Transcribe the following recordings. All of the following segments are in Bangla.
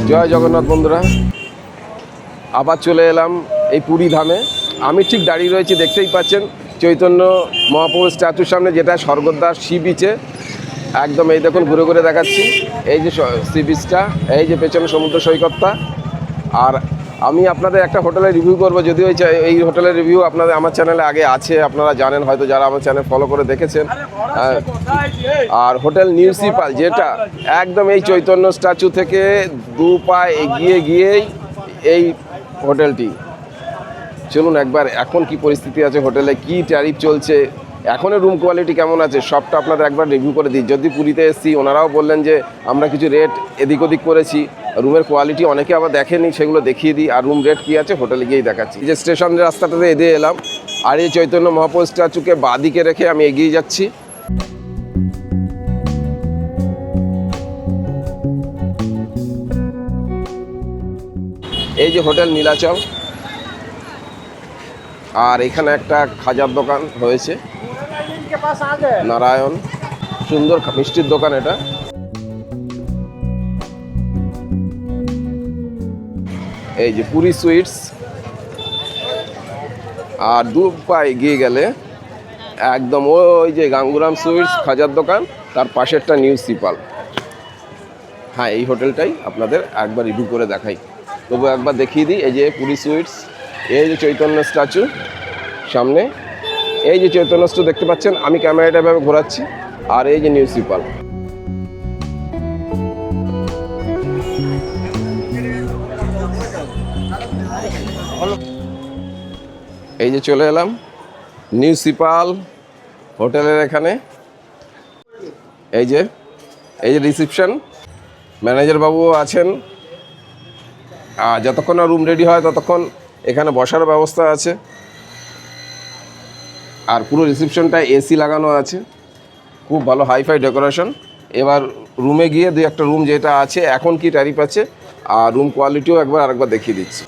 জয় জগন্নাথ বন্ধুরা, আবার চলে এলাম এই পুরী ধামে। আমি ঠিক দাঁড়িয়ে রয়েছি, দেখতেই পাচ্ছেন চৈতন্য মহাপ্রভুর স্ট্যাচুর সামনে, যেটা স্বর্গদ্বার সি বিচে। একদম এই দেখুন, ঘুরে ঘুরে দেখাচ্ছি। এই যে সি বিচটা, এই যে পেছনে সমুদ্র সৈকতটা। আর আমি আপনাদের একটা হোটেলের রিভিউ করবো, যদিও এই হোটেলের রিভিউ আপনাদের আমার চ্যানেলে আগে আছে, আপনারা জানেন হয়তো, যারা আমার চ্যানেল ফলো করে দেখেছেন। আর হোটেল নিউসিপাল, যেটা একদম এই চৈতন্য স্ট্যাচু থেকে 2 পা এগিয়ে গিয়েই এই হোটেলটি। চলুন একবার এখন কি পরিস্থিতি আছে হোটেলে, কি ট্যারিফ চলছে, এখনও রুম কোয়ালিটি কেমন আছে, সবটা আপনাদের একবার রিভিউ করে দিই। যদি পুরীতে এসেছি, ওনারাও বললেন যে আমরা কিছু রেট এদিক ওদিক করেছি, রুমের কোয়ালিটি অনেকে আবার দেখেনি, সেগুলো দেখিয়ে দিই। আর রুম রেট কী আছে হোটেলে গিয়েই দেখাচ্ছি। এই যে স্টেশনের রাস্তাটাতে এদিকে এলাম, আর এই চৈতন্য মহাপ্রভু স্ট্যাচুকে বাঁদিকে রেখে আমি এগিয়ে যাচ্ছি। এই যে হোটেল নীলাচল, আর এখানে একটা খাজার দোকান হয়েছে, নারায়ণ, সুন্দর মিষ্টির দোকান এটা। এই যে পুরী সুইটস। আর 2 পা এগিয়ে গেলে একদম ওই যে গাঙ্গুরাম সুইটস খাজার দোকান, তার পাশেরটা নিউসিপাল। হ্যাঁ, এই হোটেলটাই আপনাদের একবার রিভিউ করে দেখাই, তবু একবার দেখিয়ে দিই। এই যে পুরী সুইটস, এই যে চৈতন্য স্ট্যাচু সামনে, এই যে চৈতন্য স্ট্যাচু দেখতে পাচ্ছেন, আমি ক্যামেরাটা এভাবে ঘোরাচ্ছি। আর এই যে নিউসিপাল। এই যে চলে এলাম নিউসিপাল হোটেলের এখানে। এই যে রিসেপশন, ম্যানেজার বাবু আছেন। যতক্ষণ না রুম রেডি হয় ততক্ষণ এখানে বসার ব্যবস্থা আছে। আর পুরো রিসেপশনটা এসি লাগানো আছে, খুব ভালো হাইফাই ডেকোরেশন। এবার রুমে গিয়ে 2-1টা রুম যেটা আছে এখন কি ট্যারিফ আছে, আর রুম কোয়ালিটিও আরেকবার দেখিয়ে দিচ্ছি।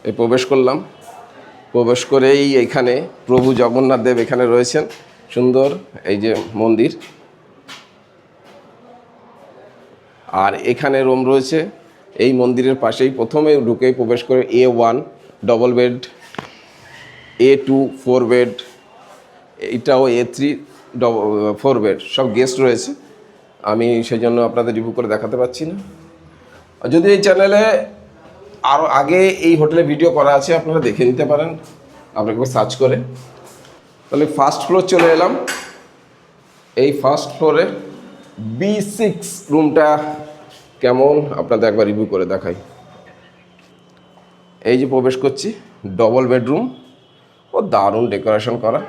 এই প্রবেশ করলাম, প্রবেশ করেই এইখানে প্রভু জগন্নাথ দেব এখানে রয়েছেন, সুন্দর এই যে মন্দির। আর এখানে রুম রয়েছে এই মন্দিরের পাশেই, প্রথমে ঢুকেই প্রবেশ করে A1 double bed, A2 4 bed, এইটাও A3 4 বেড, সব গেস্ট রয়েছে। আমি সেই জন্য আপনাদের রিভিউ করে দেখাতে পারছি না। যদি এই চ্যানেলে আরও আগে এই হোটেলে ভিডিও করা আছে, আপনারা দেখে নিতে পারেন আপনাকে সার্চ করে। তাহলে ফার্স্ট ফ্লোর চলে এলাম। এই ফার্স্ট ফ্লোরে B6 রুমটা কেমন আপনাদের একবার রিভিউ করে দেখাই। এই যে প্রবেশ করছি, ডবল বেডরুম, ও দারুণ ডেকোরেশন করা।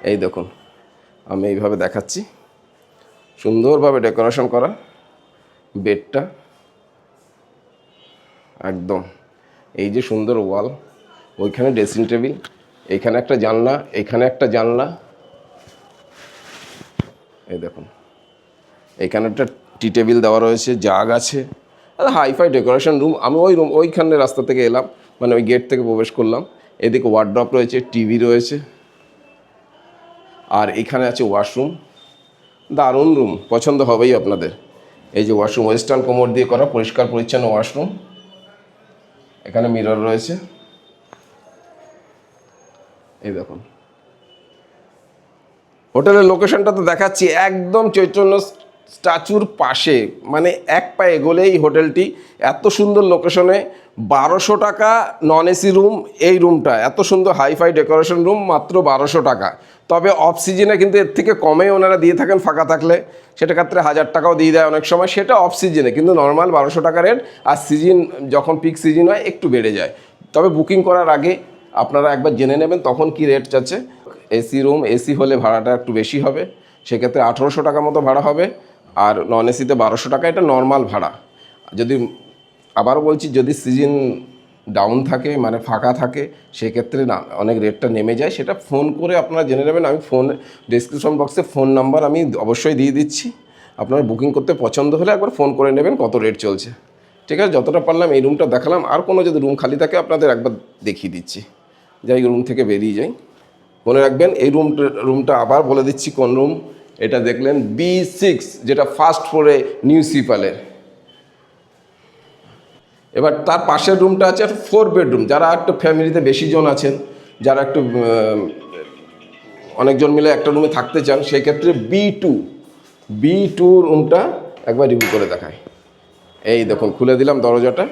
এই দেখুন, আমি এইভাবে দেখাচ্ছি, সুন্দরভাবে ডেকোরেশন করা বেডটা একদম। এই যে সুন্দর ওয়াল, ওইখানে ড্রেসিং টেবিল, এইখানে একটা জানলা, এইখানে একটা জানলা। এই দেখুন, এইখানে একটা টি টেবিল দেওয়া রয়েছে, জাগ আছে, হাইফাই ডেকোরেশন রুম। আমি ওইখানে রাস্তা থেকে এলাম, মানে ওই গেট থেকে প্রবেশ করলাম। এদিকে ওয়ার্ড্রপ রয়েছে, টিভি রয়েছে, আর এখানে আছে ওয়াশরুম। দারুণ রুম, পছন্দ হবেই আপনাদের। এই যে ওয়াশরুম, ওয়েস্টার্ন কোমর দিয়ে করা, পরিষ্কার পরিচ্ছন্ন ওয়াশরুম। এখানে মিরর রয়েছে, এই দেখুন। হোটেলের লোকেশনটা তো দেখাচ্ছি, একদম চৈতন্য স্ট্যাচুর পাশে, মানে 1 পা এগোলেই হোটেলটি। এত সুন্দর লোকেশনে, 1200 টাকা নন এসি রুম। এই রুমটা এত সুন্দর হাইফাই ডেকোরেশন রুম, মাত্র 1200 টাকা। তবে অফ সিজনে কিন্তু এর থেকে কমে ওনারা দিয়ে থাকেন, ফাঁকা থাকলে সেটা ক্ষেত্রে 1000 টাকাও দিয়ে দেয় অনেক সময়, সেটা অফ সিজনে। কিন্তু নর্মাল 1200 টাকা রেট। আর সিজন যখন পিক সিজন হয় একটু বেড়ে যায়। তবে বুকিং করার আগে আপনারা একবার জেনে নেবেন তখন কি রেট যাচ্ছে। এসি রুম, এসি হলে ভাড়াটা একটু বেশি হবে, সেক্ষেত্রে 1800 টাকা মতো ভাড়া হবে। আর নন এসিতে 1200 টাকা, এটা নর্মাল ভাড়া। যদি আবারও বলছি, যদি সিজন ডাউন থাকে, মানে ফাঁকা থাকে, সেক্ষেত্রে না অনেক রেটটা নেমে যায়। সেটা ফোন করে আপনারা জেনে নেবেন। আমি ডেসক্রিপশন বক্সে ফোন নাম্বার আমি অবশ্যই দিয়ে দিচ্ছি। আপনারা বুকিং করতে পছন্দ হলে একবার ফোন করে নেবেন কত রেট চলছে। ঠিক আছে, যতটা পারলাম এই রুমটা দেখালাম। আর কোনো যদি রুম খালি থাকে আপনাদের একবার দেখিয়ে দিচ্ছি। যাই রুম থেকে বেরিয়ে যাই। মনে রাখবেন এই রুমটা আবার বলে দিচ্ছি কোন রুম। এটা দেখলেন B6, যেটা ফার্স্ট ফ্লোরে নিউসিপালের। এবার তার পাশের রুমটা আছে 4 বেডরুম, যারা একটু ফ্যামিলিতে বেশি জন আছেন, যারা একটু অনেকজন মিলে একটা রুমে থাকতে চান, সেক্ষেত্রে বি টু রুমটা একবার রিভিউ করে দেখায়। এই দেখুন, খুলে দিলাম দরজাটা,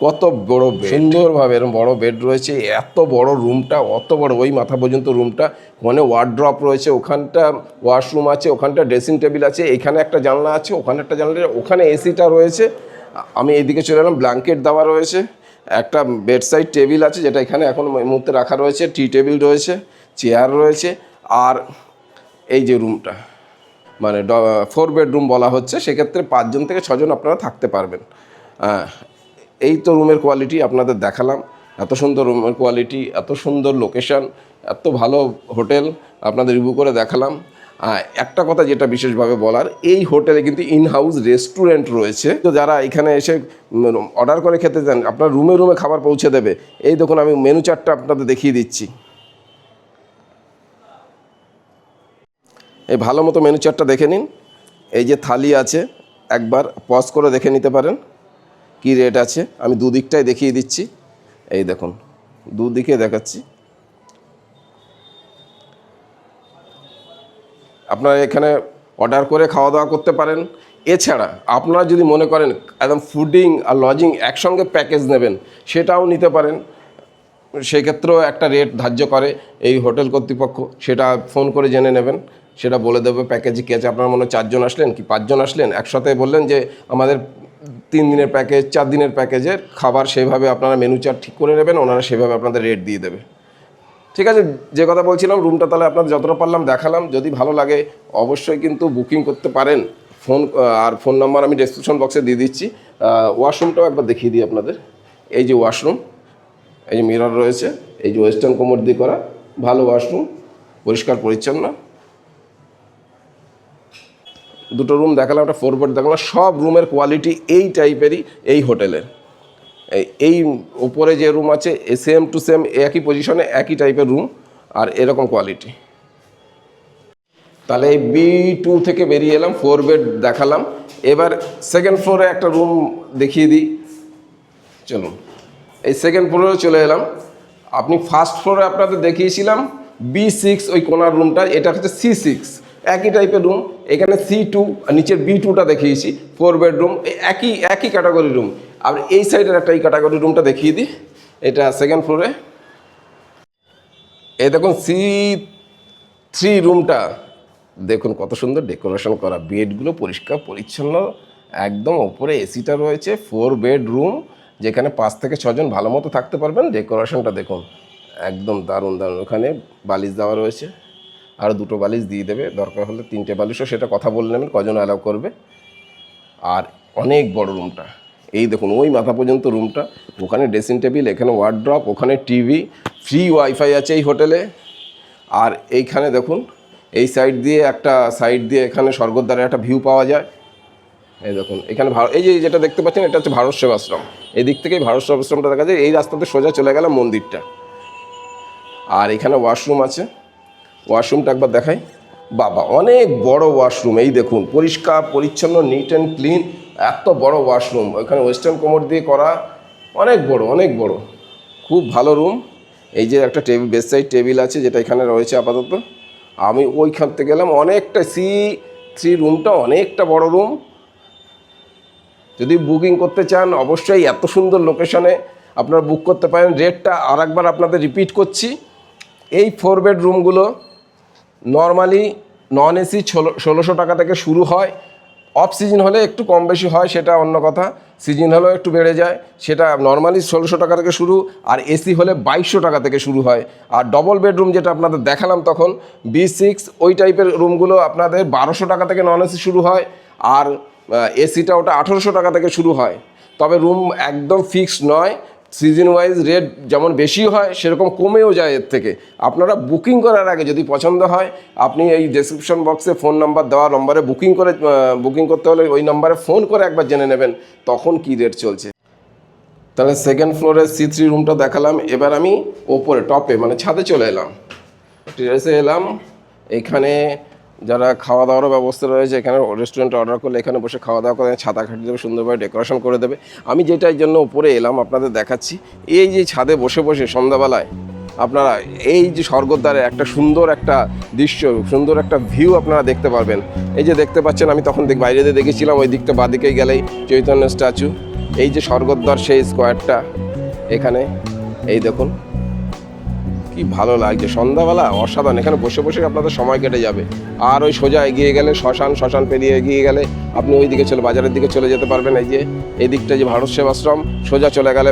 কত বড় সুন্দরভাবে এরকম বড় বেড রয়েছে, এত বড় রুমটা, অত বড় ওই মাথা পর্যন্ত রুমটা, ওখানে ওয়ার্ড্রপ রয়েছে, ওখানটা ওয়াশরুম আছে, ওখানটা ড্রেসিং টেবিল আছে, এখানে একটা জানলা আছে, ওখানে একটা জানলা, ওখানে এসিটা রয়েছে। আমি এইদিকে চলে এলাম, ব্ল্যাঙ্কেট দেওয়া রয়েছে, একটা বেড সাইড টেবিল আছে যেটা এখানে এখন এই মুহূর্তে রাখা রয়েছে, টি টেবিল রয়েছে, চেয়ার রয়েছে। আর এই যে রুমটা মানে 4 বেডরুম বলা হচ্ছে, সেক্ষেত্রে 5 জন থেকে 6 জন আপনারা থাকতে পারবেন। এই তো রুমের কোয়ালিটি আপনাদের দেখালাম, এত সুন্দর রুমের কোয়ালিটি, এত সুন্দর লোকেশন, এত ভালো হোটেল আপনাদের রিভিউ করে দেখালাম। একটা কথা যেটা বিশেষভাবে বলার, এই হোটেলে কিন্তু ইন হাউস রেস্টুরেন্ট রয়েছে। তো যারা এখানে এসে অর্ডার করে খেতে চান, আপনার রুমে রুমে খাবার পৌঁছে দেবে। এই দেখুন, আমি মেনু চার্টটা আপনাদের দেখিয়ে দিচ্ছি। এই ভালো মতো মেনু চার্টটা দেখে নিন। এই যে থালি আছে, একবার পজ করে দেখে নিতে পারেন কি রেট আছে। আমি দুদিকটাই দেখিয়ে দিচ্ছি, এই দেখুন দুদিকে দেখাচ্ছি। আপনারা এখানে অর্ডার করে খাওয়া দাওয়া করতে পারেন। এছাড়া আপনারা যদি মনে করেন একদম ফুডিং আর লজিং একসঙ্গে প্যাকেজ নেবেন, সেটাও নিতে পারেন। সেক্ষেত্রেও একটা রেট ধার্য করে এই হোটেল কর্তৃপক্ষ, সেটা ফোন করে জেনে নেবেন, সেটা বলে দেবে প্যাকেজে কী আছে। আপনার মনে হয় 4 জন আসলেন কি 5 জন আসলেন, একসাথে বললেন যে আমাদের 3 দিনের প্যাকেজ, 4 দিনের প্যাকেজের খাবার, সেইভাবে আপনারা মেনু চার্ট ঠিক করে নেবেন, ওনারা সেভাবে আপনাদের রেট দিয়ে দেবে। ঠিক আছে, যে কথা বলছিলাম, রুমটা তাহলে আপনাদের যতটা পারলাম দেখালাম। যদি ভালো লাগে অবশ্যই কিন্তু বুকিং করতে পারেন। ফোন নাম্বার আমি ডেসক্রিপশন বক্সে দিয়ে দিচ্ছি। ওয়াশরুমটাও একবার দেখিয়ে দিই আপনাদের। এই যে ওয়াশরুম, এই যে মিরর রয়েছে, এই যে ওয়েস্টার্ন কোমর দিয়ে করা ভালো ওয়াশরুম, পরিষ্কার পরিচ্ছন্ন। দুটো রুম দেখালাম, একটা 4 বেড দেখালাম। সব রুমের কোয়ালিটি এই টাইপেরই এই হোটেলের। এই ওপরে যে রুম আছে সেম টু সেম একই পজিশনে একই টাইপের রুম, আর এরকম কোয়ালিটি। তাহলে এই বি2 থেকে বেরিয়ে এলাম, 4 বেড দেখালাম। এবার সেকেন্ড ফ্লোরে একটা রুম দেখিয়ে দিই, চলুন। এই সেকেন্ড ফ্লোরে চলে এলাম। আপনি ফার্স্ট ফ্লোরে আপনাদের দেখিয়েছিলাম বি6, ওই কোনার রুমটা, এটা হচ্ছে সি6, একই টাইপের রুম। এখানে সি2 আর নিচের বি2টা দেখিয়েছি, 4 বেডরুম, একই ক্যাটাগরি রুম। আর এই সাইডের একটা এই ক্যাটাগরি রুমটা দেখিয়ে দিই, এটা সেকেন্ড ফ্লোরে। এই দেখুন সি3 রুমটা, দেখুন কত সুন্দর ডেকোরেশন করা, বেডগুলো পরিষ্কার পরিচ্ছন্ন, একদম ওপরে এসিটা রয়েছে। 4 বেডরুম, যেখানে 5 থেকে 6 জন ভালো মতো থাকতে পারবেন। ডেকোরেশনটা দেখুন, একদম দারুণ দারুণ। ওখানে বালিশ দেওয়া রয়েছে, আরও 2টো বালিশ দিয়ে দেবে, দরকার হলে 3টে বালিশও, সেটা কথা বলে নেবেন কজন অ্যালাউ করবে। আর অনেক বড় রুমটা, এই দেখুন ওই মাথা পর্যন্ত রুমটা, ওখানে ড্রেসিং টেবিল, এখানে ওয়ার্ড্রপ, ওখানে টিভি, ফ্রি ওয়াইফাই আছে এই হোটেলে। আর এইখানে দেখুন এই সাইড দিয়ে এখানে স্বর্গদ্বারের একটা ভিউ পাওয়া যায়। এই দেখুন এখানে এই যে যেটা দেখতে পাচ্ছেন, এটা হচ্ছে ভারত সেবাশ্রম। এই দিক থেকেই ভারত সেবাশ্রমটা দেখা যায়। এই রাস্তাতে সোজা চলে গেল মন্দিরটা। আর এখানে ওয়াশরুম আছে, ওয়াশরুমটা একবার দেখাই। বাবা, অনেক বড় ওয়াশরুম, এই দেখুন পরিষ্কার পরিচ্ছন্ন, নিট অ্যান্ড ক্লিন, এত বড় ওয়াশরুম। ওইখানে ওয়েস্টার্ন কোমর দিয়ে করা, অনেক বড়, খুব ভালো রুম। এই যে একটা টেবিল, বেড সাইড টেবিল আছে, যেটা এখানে রয়েছে আপাতত। আমি ওইখান থেকে গেলাম, অনেকটা সি3 রুমটা অনেকটা বড় রুম। যদি বুকিং করতে চান অবশ্যই এত সুন্দর লোকেশনে আপনারা বুক করতে পারেন। রেটটা আর একবার আপনাদের রিপিট করছি, এই 4 বেডরুমগুলো নর্মালি নন এসি 1600 টাকা থেকে শুরু হয়। অফ সিজন হলে একটু কম বেশি হয়, সেটা অন্য কথা। সিজন হলেও একটু বেড়ে যায়, সেটা নর্মালি 1600 টাকা থেকে শুরু। আর এসি হলে 2200 টাকা থেকে শুরু হয়। আর ডবল বেডরুম যেটা আপনাদের দেখালাম তখন বি6, ওই টাইপের রুমগুলো আপনাদের 1200 টাকা থেকে নন এসি শুরু হয়। আর এসিটা ওটা 1800 টাকা থেকে শুরু হয়। তবে রুম একদম ফিক্সড নয়, সিজন ওয়াইজ রেট যেমন বেশি হয় সেরকম কমেও যায় এর থেকে। আপনারা বুকিং করার আগে যদি পছন্দ হয়, আপনি এই ডেসক্রিপশন বক্সে ফোন নাম্বার দেওয়া নম্বরে বুকিং করতে হলে ওই নাম্বারে ফোন করে একবার জেনে নেবেন তখন কি রেট চলছে। তাহলে সেকেন্ড ফ্লোরের সি3 রুমটা দেখালাম। এবার আমি ওপরে টপে মানে ছাদে চলে এলাম, টেরেসে এলাম। এখানে যারা খাওয়া দাওয়ারও ব্যবস্থা রয়েছে, এখানে রেস্টুরেন্টে অর্ডার করলে এখানে বসে খাওয়া দাওয়া করে ছাতা খাটিয়ে দেবে, সুন্দরভাবে ডেকোরেশন করে দেবে। আমি যেটার জন্য উপরে এলাম আপনাদের দেখাচ্ছি, এই যে ছাদে বসে বসে সন্ধ্যাবেলায় আপনারা এই যে স্বর্গদ্বারে একটা সুন্দর একটা দৃশ্য, সুন্দর একটা ভিউ আপনারা দেখতে পারবেন। এই যে দেখতে পাচ্ছেন, আমি তখন বাইরে দিয়ে দেখেছিলাম, ওই দিকটা বাঁদিকেই গেলেই চৈতন্য স্ট্যাচু। এই যে স্বর্গদ্বার সেই স্কোয়ারটা এখানে, এই দেখুন কি ভালো লাগছে সন্ধ্যাবেলা, অসাধারণ। এখানে বসে বসে আপনাদের সময় কেটে যাবে। আর ওই সোজা এগিয়ে গেলে শ্মশান পেরিয়ে এগিয়ে গেলে আপনি ওই দিকে বাজারের দিকে চলে যেতে পারবেন। এই যে এই দিকটা যে ভারত সেবাশ্রম, সোজা চলে গেলে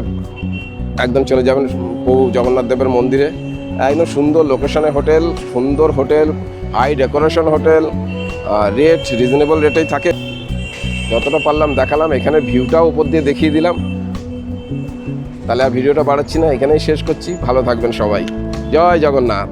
একদম চলে যাবেন প্রভু জগন্নাথ দেবের মন্দিরে। একদম সুন্দর লোকেশনে হোটেল, সুন্দর hotel, high decoration hotel, rate reasonable রেটেই থাকে। যতটা পারলাম দেখালাম, এখানে ভিউটাও উপর দিয়ে দেখিয়ে দিলাম। তাহলে আর ভিডিওটা বাড়াচ্ছি না, এখানেই শেষ করছি। ভালো থাকবেন সবাই, জয় জগন্নাথ।